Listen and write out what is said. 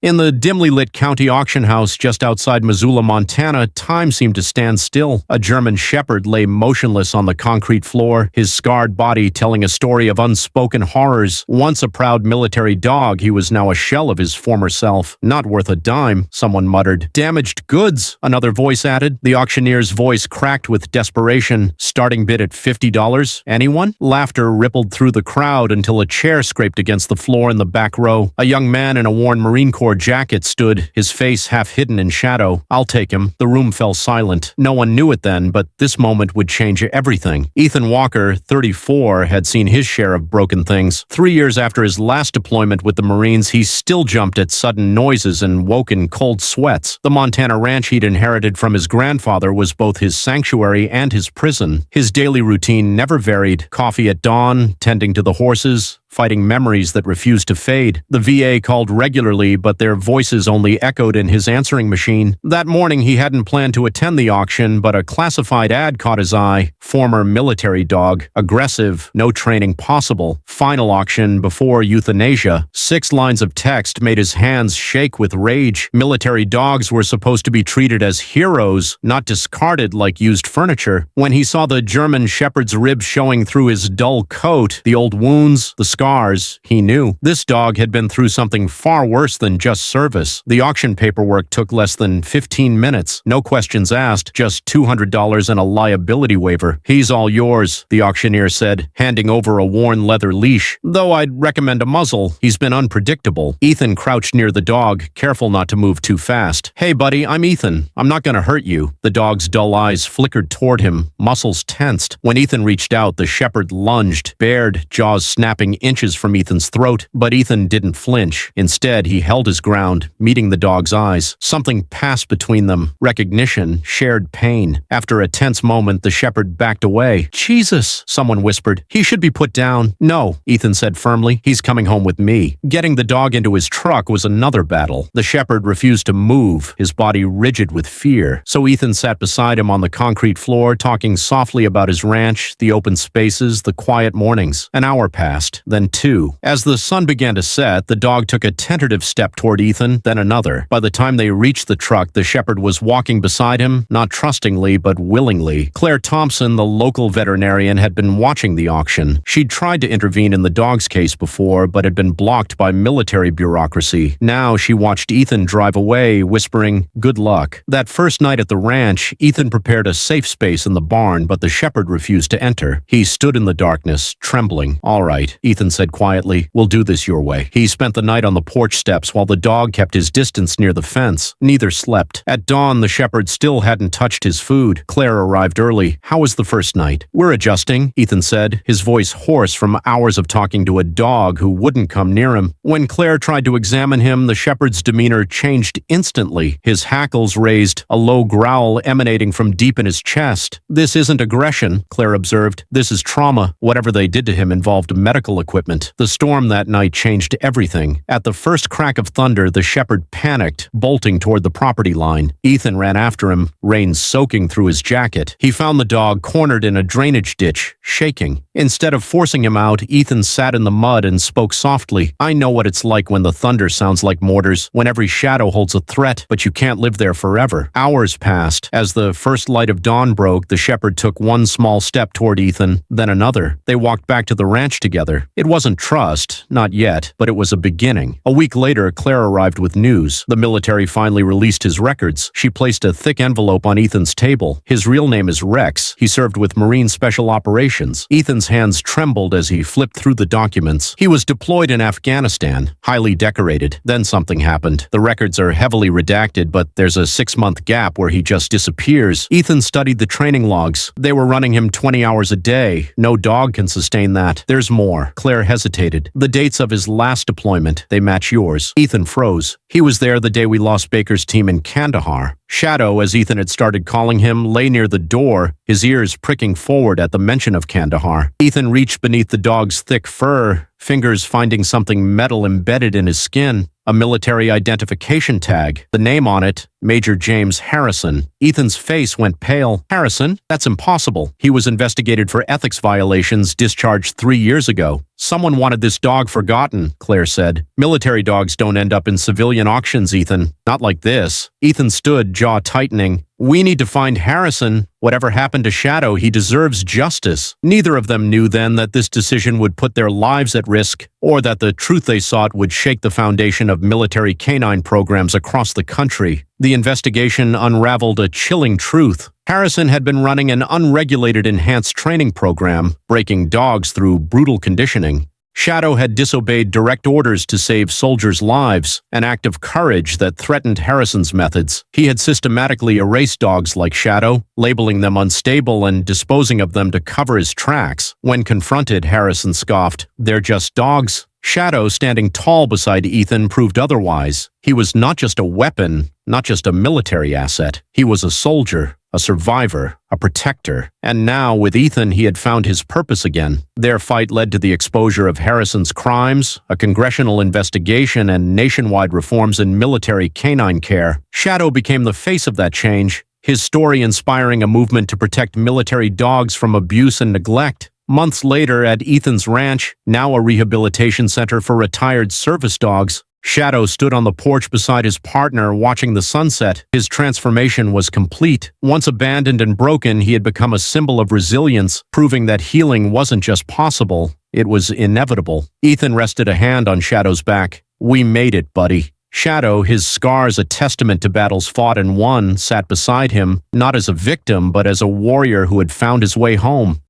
In the dimly lit county auction house just outside Missoula, Montana, time seemed to stand still. A German shepherd lay motionless on the concrete floor, his scarred body telling a story of unspoken horrors. Once a proud military dog, he was now a shell of his former self. Not worth a dime, someone muttered. Damaged goods, another voice added. The auctioneer's voice cracked with desperation. Starting bid at $50. Anyone? Laughter rippled through the crowd until a chair scraped against the floor in the back row. A young man in a worn Marine Corps jacket stood, his face half hidden in shadow. I'll take him. The room fell silent. No one knew it then, but this moment would change everything. Ethan Walker, 34, had seen his share of broken things. 3 years after his last deployment with the Marines, he still jumped at sudden noises and woke in cold sweats. The Montana ranch he'd inherited from his grandfather was both his sanctuary and his prison. His daily routine never varied. Coffee at dawn, tending to the horses, fighting memories that refused to fade. The VA called regularly, but their voices only echoed in his answering machine. That morning, he hadn't planned to attend the auction, but a classified ad caught his eye. Former military dog, aggressive, no training possible. Final auction before euthanasia. 6 lines of text made his hands shake with rage. Military dogs were supposed to be treated as heroes, not discarded like used furniture. When he saw the German shepherd's ribs showing through his dull coat, the old wounds, the scars, he knew. This dog had been through something far worse than just service. The auction paperwork took less than 15 minutes. No questions asked, just $200 and a liability waiver. He's all yours, the auctioneer said, handing over a worn leather leash. Though I'd recommend a muzzle. He's been unpredictable. Ethan crouched near the dog, careful not to move too fast. Hey buddy, I'm Ethan. I'm not gonna hurt you. The dog's dull eyes flickered toward him, muscles tensed. When Ethan reached out, the shepherd lunged, bared, jaws snapping inches from Ethan's throat, but Ethan didn't flinch. Instead, he held his ground, meeting the dog's eyes. Something passed between them. Recognition, shared pain. After a tense moment, the shepherd backed away. Jesus, someone whispered. He should be put down. No, Ethan said firmly. He's coming home with me. Getting the dog into his truck was another battle. The shepherd refused to move, his body rigid with fear. So Ethan sat beside him on the concrete floor, talking softly about his ranch, the open spaces, the quiet mornings. An hour passed, then 2. As the sun began to set, the dog took a tentative step toward Ethan, then another. By the time they reached the truck, the shepherd was walking beside him, not trustingly, but willingly. Claire Thompson, the local veterinarian, had been watching the auction. She'd tried to intervene in the dog's case before, but had been blocked by military bureaucracy. Now she watched Ethan drive away, whispering, "Good luck." That first night at the ranch, Ethan prepared a safe space in the barn, but the shepherd refused to enter. He stood in the darkness, trembling. "All right," Ethan said quietly, "we'll do this your way." He spent the night on the porch steps while the dog kept his distance near the fence. Neither slept. At dawn, the shepherd still hadn't touched his food. Claire arrived early. "How was the first night?" "We're adjusting," Ethan said, his voice hoarse from hours of talking to a dog who wouldn't come near him. When Claire tried to examine him, the shepherd's demeanor changed instantly. His hackles raised, a low growl emanating from deep in his chest. "This isn't aggression," Claire observed. "This is trauma. Whatever they did to him involved medical equipment." The storm that night changed everything. At the first crack of thunder, the shepherd panicked, bolting toward the property line. Ethan ran after him, rain soaking through his jacket. He found the dog cornered in a drainage ditch, shaking. Instead of forcing him out, Ethan sat in the mud and spoke softly. "I know what it's like when the thunder sounds like mortars, when every shadow holds a threat, but you can't live there forever." Hours passed. As the first light of dawn broke, the shepherd took one small step toward Ethan, then another. They walked back to the ranch together. It wasn't trust, not yet, but it was a beginning. A week later, Claire arrived with news. The military finally released his records. She placed a thick envelope on Ethan's table. His real name is Rex. He served with Marine Special Operations. Ethan's hands trembled as he flipped through the documents. He was deployed in Afghanistan, highly decorated. Then something happened. The records are heavily redacted, but there's a 6-month gap where he just disappears. Ethan studied the training logs. They were running him 20 hours a day. No dog can sustain that. There's more. Claire hesitated. "The dates of his last deployment, they match yours." Ethan froze. He was there the day we lost Baker's team in Kandahar. Shadow, as Ethan had started calling him, lay near the door, his ears pricking forward at the mention of Kandahar. Ethan reached beneath the dog's thick fur, fingers finding something metal embedded in his skin. A military identification tag. The name on it, Major James Harrison. Ethan's face went pale. "Harrison? That's impossible. He was investigated for ethics violations, discharged 3 years ago." Someone wanted this dog forgotten, Claire said. Military dogs don't end up in civilian auctions, Ethan. Not like this. Ethan stood, jaw tightening. We need to find Harrison. Whatever happened to Shadow, he deserves justice. Neither of them knew then that this decision would put their lives at risk, or that the truth they sought would shake the foundation of military canine programs across the country. The investigation unraveled a chilling truth. Harrison had been running an unregulated enhanced training program, breaking dogs through brutal conditioning. Shadow had disobeyed direct orders to save soldiers' lives, an act of courage that threatened Harrison's methods. He had systematically erased dogs like Shadow, labeling them unstable and disposing of them to cover his tracks. When confronted, Harrison scoffed, "They're just dogs." Shadow, standing tall beside Ethan, proved otherwise. He was not just a weapon, not just a military asset. He was a soldier, a survivor, a protector. And now, with Ethan, he had found his purpose again. Their fight led to the exposure of Harrison's crimes, a congressional investigation, and nationwide reforms in military canine care. Shadow became the face of that change, his story inspiring a movement to protect military dogs from abuse and neglect. Months later, at Ethan's ranch, now a rehabilitation center for retired service dogs, Shadow stood on the porch beside his partner, watching the sunset. His transformation was complete. Once abandoned and broken, he had become a symbol of resilience, proving that healing wasn't just possible, it was inevitable. Ethan rested a hand on Shadow's back. "We made it, buddy." Shadow, his scars a testament to battles fought and won, sat beside him, not as a victim, but as a warrior who had found his way home.